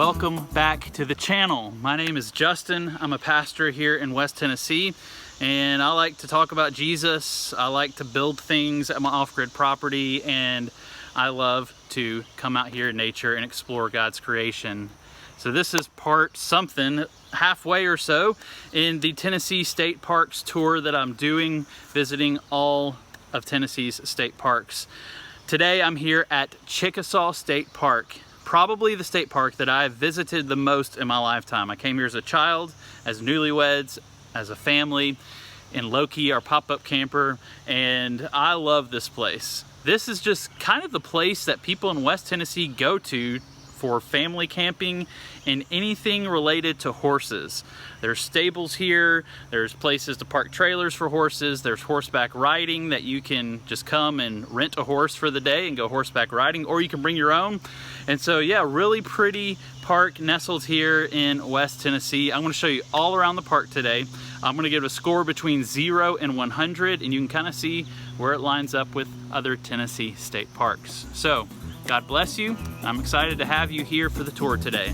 Welcome back to the channel. My name is Justin. I'm a pastor here in West Tennessee, and I like to talk about Jesus. I like to build things at my off-grid property, and I love to come out here in nature and explore God's creation. So this is part something, halfway or so, in the Tennessee State Parks tour that I'm doing, visiting all of Tennessee's state parks. Today I'm here at Chickasaw State Park, probably the state park that I've visited the most in my lifetime. I came here as a child, as newlyweds, as a family, in Loki, our pop-up camper, and I love this place. This is just kind of the place that people in West Tennessee go to for family camping and anything related to horses. There's stables here, there's places to park trailers for horses, there's horseback riding that you can just come and rent a horse for the day and go horseback riding, or you can bring your own. And so yeah, really pretty park nestled here in West Tennessee. I'm gonna show you all around the park today. I'm gonna give it a score between 0 and 100, and you can kind of see where it lines up with other Tennessee state parks. So, God bless you. I'm excited to have you here for the tour today.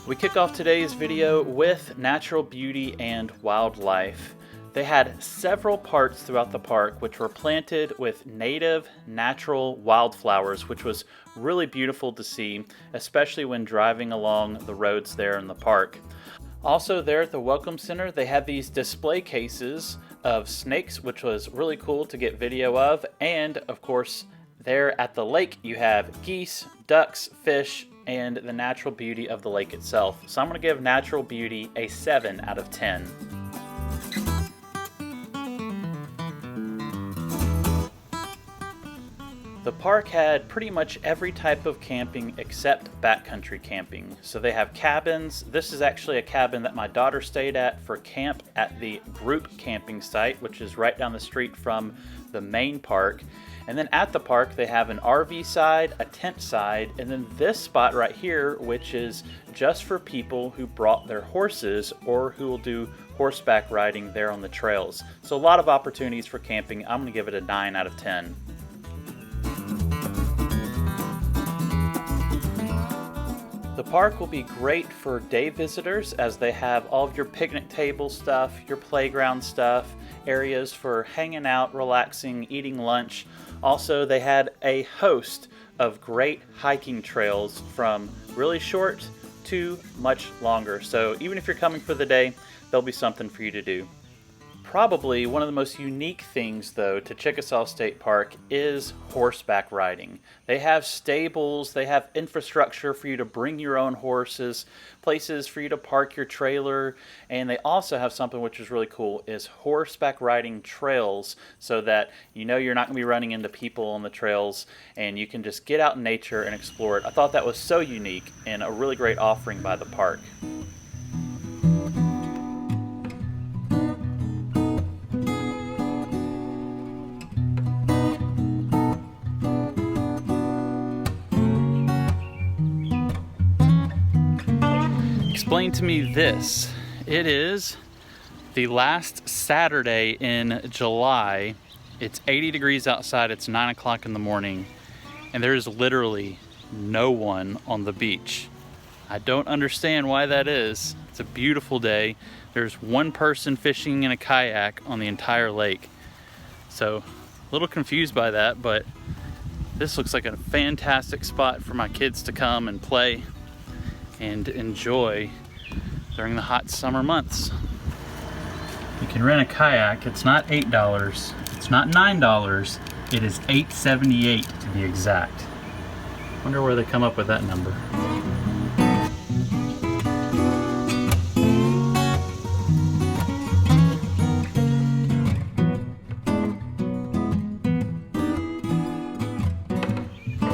We kick off today's video with natural beauty and wildlife. They had several parts throughout the park which were planted with native natural wildflowers, which was really beautiful to see, especially when driving along the roads there in the park. Also there at the Welcome Center, they had these display cases of snakes, which was really cool to get video of. And of course, there at the lake, you have geese, ducks, fish, and the natural beauty of the lake itself. So I'm gonna give natural beauty a 7 out of 10. The park had pretty much every type of camping except backcountry camping. So they have cabins. This is actually a cabin that my daughter stayed at for camp at the group camping site, which is right down the street from the main park. And then at the park, they have an RV side, a tent side, and then this spot right here, which is just for people who brought their horses or who will do horseback riding there on the trails. So a lot of opportunities for camping. I'm gonna give it a 9 out of 10. The park will be great for day visitors as they have all of your picnic table stuff, your playground stuff, areas for hanging out, relaxing, eating lunch. Also, they had a host of great hiking trails from really short to much longer. So even if you're coming for the day, there'll be something for you to do. Probably one of the most unique things, though, to Chickasaw State Park is horseback riding. They have stables, they have infrastructure for you to bring your own horses, places for you to park your trailer, and they also have something which is really cool, is horseback riding trails, so that you know you're not going to be running into people on the trails, and you can just get out in nature and explore it. I thought that was so unique and a really great offering by the park. Explain to me this. It is the last Saturday in July. It's 80 degrees outside. It's 9 o'clock in the morning, and there is literally no one on the beach. I don't understand why that is. It's a beautiful day. There's one person fishing in a kayak on the entire lake. So a little confused by that, but this looks like a fantastic spot for my kids to come and play and enjoy during the hot summer months. You can rent a kayak. It's not $8, it's not $9, it is $8.78 to be exact. Wonder where they come up with that number.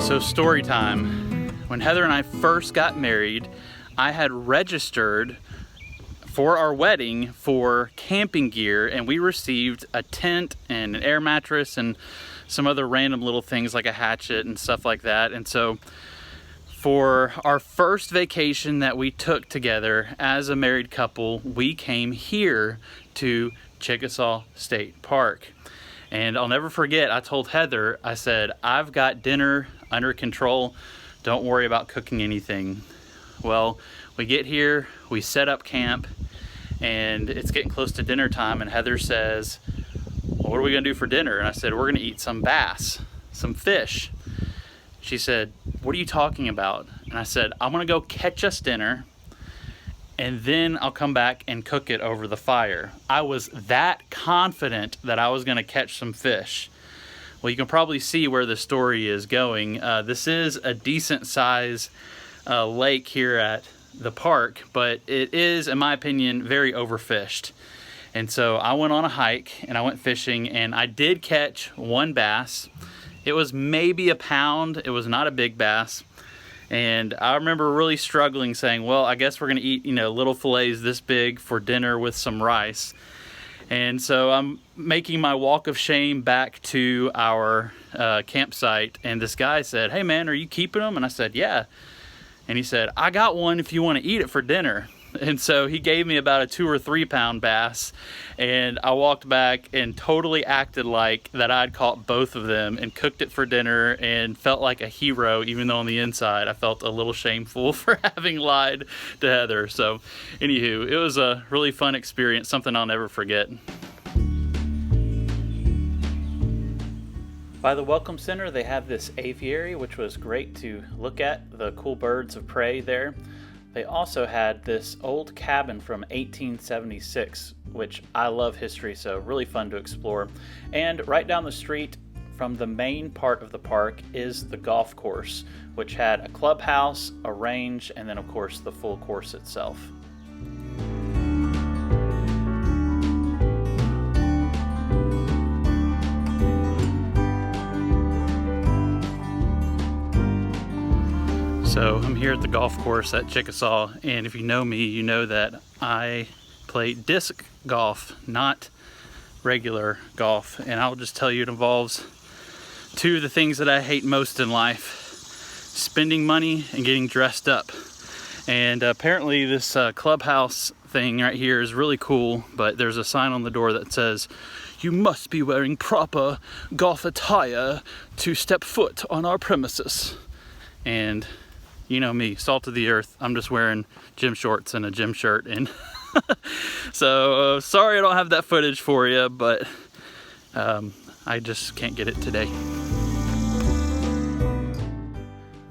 So story time. When Heather and I first got married, I had registered for our wedding for camping gear, and we received a tent and an air mattress and some other random little things like a hatchet and stuff like that. And so for our first vacation that we took together as a married couple, we came here to Chickasaw State Park. And I'll never forget, I told Heather, I said, I've got dinner under control. Don't worry about cooking anything. Well, we get here, we set up camp, and it's getting close to dinner time, and Heather says, well, what are we gonna do for dinner? And I said, we're gonna eat some bass, some fish. She said, what are you talking about? And I said, I'm gonna go catch us dinner, and then I'll come back and cook it over the fire. I was that confident that I was gonna catch some fish. Well, you can probably see where the story is going. This is a decent size lake here at the park, but it is, in my opinion, very overfished. And so I went on a hike and I went fishing, and I did catch one bass. It was maybe a pound. It was not a big bass. And I remember really struggling, saying, well, I guess we're gonna eat, little fillets this big for dinner with some rice. And so I'm making my walk of shame back to our campsite, and this guy said, hey man, are you keeping them? And I said, yeah. And he said, I got one if you want to eat it for dinner. And so he gave me about a 2 or 3 pound bass, and I walked back and totally acted like that I'd caught both of them and cooked it for dinner and felt like a hero, even though on the inside I felt a little shameful for having lied to Heather. So anywho, it was a really fun experience, something I'll never forget. By the Welcome Center, they have this aviary, which was great to look at, the cool birds of prey there. They also had this old cabin from 1876, which I love history, so really fun to explore. And right down the street from the main part of the park is the golf course, which had a clubhouse, a range, and then of course the full course itself. So I'm here at the golf course at Chickasaw, and if you know me, you know that I play disc golf, not regular golf. And I'll just tell you, it involves two of the things that I hate most in life: spending money and getting dressed up. And apparently this clubhouse thing right here is really cool, but there's a sign on the door that says, you must be wearing proper golf attire to step foot on our premises. And you know me, salt of the earth, I'm just wearing gym shorts and a gym shirt. And so sorry I don't have that footage for you, but I just can't get it today.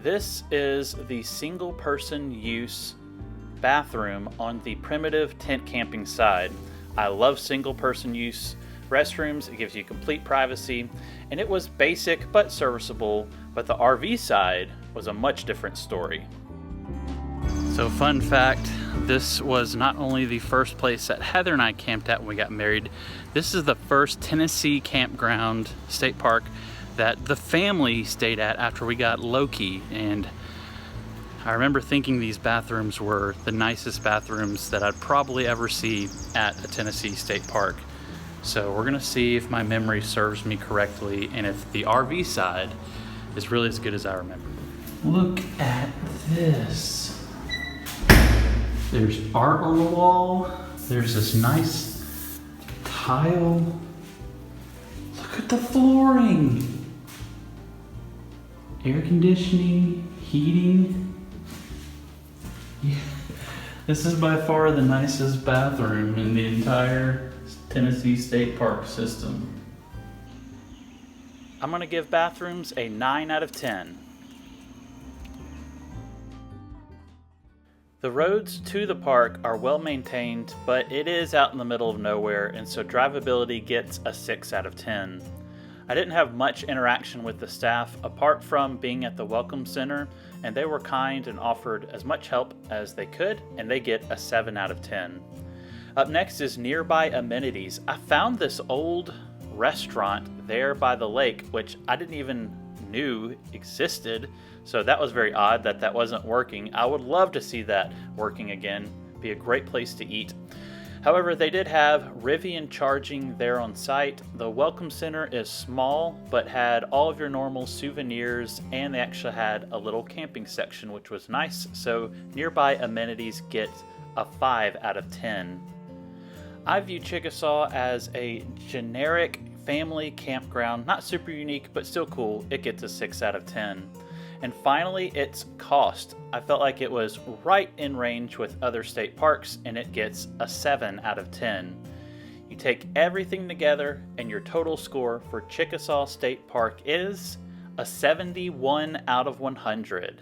This is the single person use bathroom on the primitive tent camping side. I love single person use restrooms. It gives you complete privacy, and it was basic but serviceable, but the RV side was a much different story. So fun fact, this was not only the first place that Heather and I camped at when we got married, this is the first Tennessee campground state park that the family stayed at after we got Loki. And I remember thinking these bathrooms were the nicest bathrooms that I'd probably ever see at a Tennessee state park. So we're gonna see if my memory serves me correctly and if the RV side is really as good as I remember. Look at this. There's art on the wall. There's this nice tile. Look at the flooring. Air conditioning, heating. Yeah. This is by far the nicest bathroom in the entire Tennessee State Park system. I'm gonna give bathrooms a 9 out of 10. The roads to the park are well maintained, but it is out in the middle of nowhere, and so drivability gets a 6 out of 10. I didn't have much interaction with the staff apart from being at the Welcome Center, and they were kind and offered as much help as they could, and they get a 7 out of 10. Up next is nearby amenities. I found this old restaurant there by the lake, which I didn't even knew existed, so that was very odd that that wasn't working. I would love to see that working again. Be a great place to eat. However, they did have Rivian charging there on site. The Welcome Center is small, but had all of your normal souvenirs, and they actually had a little camping section, which was nice. So nearby amenities get a 5 out of 10. I view Chickasaw as a generic family campground, not super unique, but still cool. It gets a 6 out of 10. And finally, its cost. I felt like it was right in range with other state parks, and it gets a 7 out of 10. You take everything together, and your total score for Chickasaw State Park is a 71 out of 100.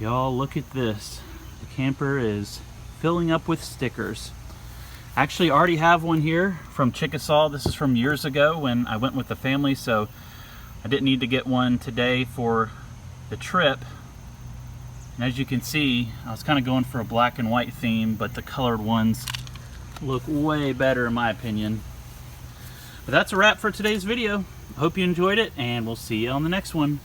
Y'all, look at this. The camper is filling up with stickers. I actually already have one here from Chickasaw. This is from years ago when I went with the family, so I didn't need to get one today for the trip. And as you can see, I was kind of going for a black and white theme, but the colored ones look way better in my opinion. But that's a wrap for today's video. I hope you enjoyed it, and we'll see you on the next one.